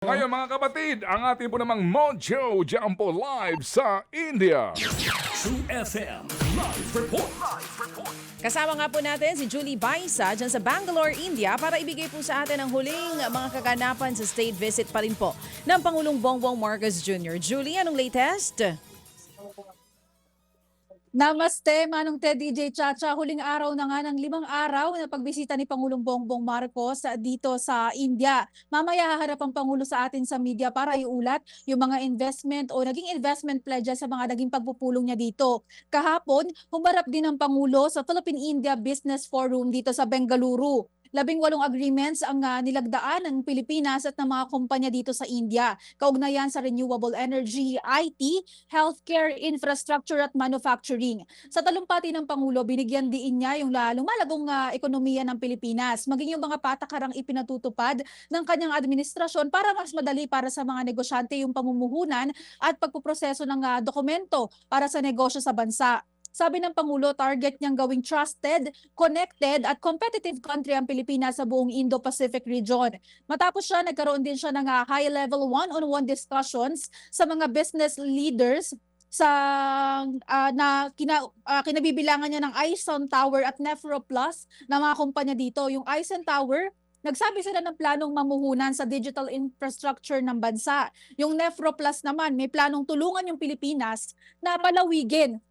Ngayon mga kapatid, ang ating po namang Mojo Jumpo live sa India. True FM Live Report. Kasama nga po natin si Julie Baisa dyan sa Bangalore, India para ibigay po sa atin ang huling mga kaganapan sa state visit pa rin po ng Pangulong Bongbong Marcos Jr. Julie, anong latest? Namaste, Manong Ted, DJ Chacha. Huling araw na nga ng 5 araw na pagbisita ni Pangulong Bongbong Marcos dito sa India. Mamaya haharap ang Pangulo sa atin sa media para iulat yung mga investment o naging investment pledges sa mga naging pagpupulong niya dito. Kahapon, humarap din ang Pangulo sa Philippine-India Business Forum dito sa Bengaluru. 18 agreements ang nilagdaan ng Pilipinas at ng mga kumpanya dito sa India. Kaugnayan sa renewable energy, IT, healthcare, infrastructure at manufacturing. Sa talumpati ng Pangulo, binigyan diin niya yung lumalagong ekonomiya ng Pilipinas, maging yung mga patakarang ipinatutupad ng kanyang administrasyon para mas madali para sa mga negosyante yung pamumuhunan at pagpuproseso ng dokumento para sa negosyo sa bansa. Sabi ng Pangulo, target niyang gawing trusted, connected at competitive country ang Pilipinas sa buong Indo-Pacific region. Matapos siya, nagkaroon din siya ng high-level one-on-one discussions sa mga business leaders sa kinabibilangan niya ng Ison Tower at Nefroplus na mga kumpanya dito. Yung Ison Tower, nagsabi sila ng planong mamuhunan sa digital infrastructure ng bansa. Yung Nefroplus naman, may planong tulungan yung Pilipinas na palawigin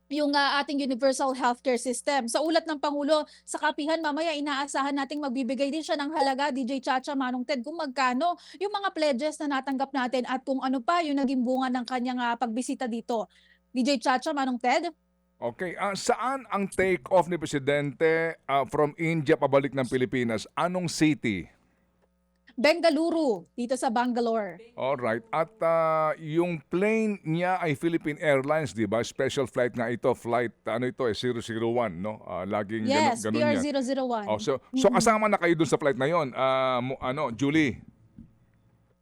yung ating universal healthcare system. Sa ulat ng Pangulo, sa kapihan mamaya inaasahan nating magbibigay din siya ng halaga, DJ Chacha, Manong Ted, kung magkano yung mga pledges na natanggap natin at kung ano pa yung naging bunga ng kanyang pagbisita dito. DJ Chacha, Manong Ted? Okay, saan ang take-off ni Presidente from India pabalik ng Pilipinas? Anong city? Bengaluru, dito sa Bangalore. Alright, at yung plane niya ay Philippine Airlines, di ba? Special flight nga ito, flight, 001, no? Laging Yes, ganun yan. PR001. Oh, so kasama na kayo dun sa flight na yon, Julie?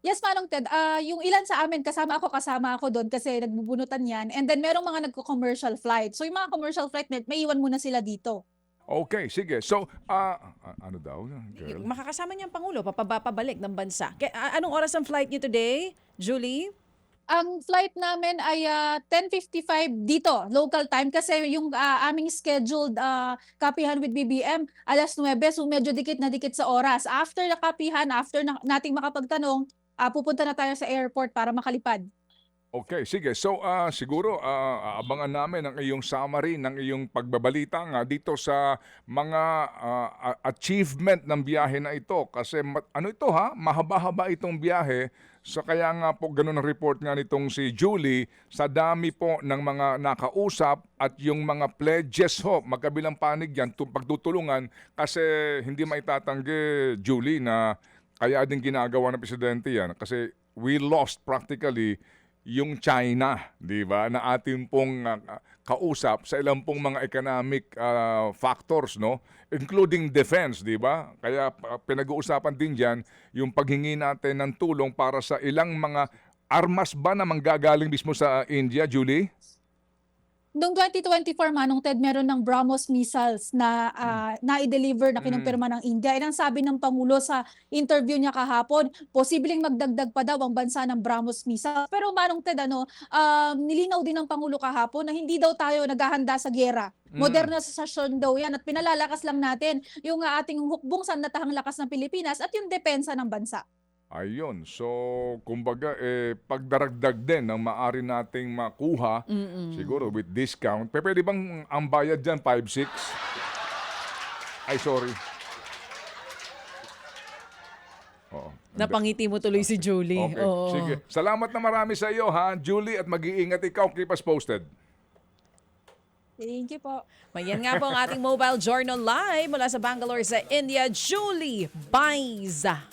Yes, Manong Ted. Yung ilan sa amin, kasama ako doon kasi nagbubunutan yan. And then merong mga nagko-commercial flight. So yung mga commercial flight, may iwan muna sila dito. Okay, sige. So, ano daw, girl? Makakasama niya ang Pangulo, pabalik ng bansa. Anong oras ang flight niyo today, Julie? Ang flight namin ay 10:55 dito, local time. Kasi yung aming scheduled kapihan with BBM, 9:00. So medyo dikit na dikit sa oras. After na kapihan, after nating makapagtanong, pupunta na tayo sa airport para makalipad. Okay, sige. So, siguro abangan namin ang iyong summary ng iyong pagbabalita nga dito sa mga achievement ng biyahe na ito. Kasi mahaba-haba itong biyahe. So kaya nga po ganun ang report nga nitong si Julie sa dami po ng mga nakausap at yung mga pledges magkabilang panig yan, pagtutulungan kasi hindi maitatanggi, Julie, na kaya din ginagawa ng Presidente yan. Kasi we lost practically yung China, di ba, na ating pong kausap sa ilang pong mga economic factors, no, including defense, di ba? Kaya pinag-uusapan din diyan yung paghingi natin ng tulong para sa ilang mga armas ba na manggagaling mismo sa India, Julie? Noong 2024, Manong Ted, meron ng BrahMos missiles na na-deliver na kinumpirma ng India. Ang sabi ng Pangulo sa interview niya kahapon, posibleng magdagdag pa daw ang bansa ng BrahMos missiles. Pero Manong Ted, nilinaw din ng Pangulo kahapon na hindi daw tayo naghahanda sa giyera. Modernisasyon daw yan at pinalalakas lang natin yung ating hukbong sandatahang lakas ng Pilipinas at yung depensa ng bansa. Ayun. So, kumbaga, pagdaragdag din ng maaari nating makuha, siguro with discount. Pwede bang ang bayad dyan, 5-6? Ay, sorry. Oo. Napangiti mo tuloy si Julie. Okay, Oo. sige. Salamat na marami sa iyo, ha, Julie, at mag-iingat ikaw. Keep us posted. Thank you po. Mayan nga po ang ating mobile journal live mula sa Bangalore sa India, Julie Baisa.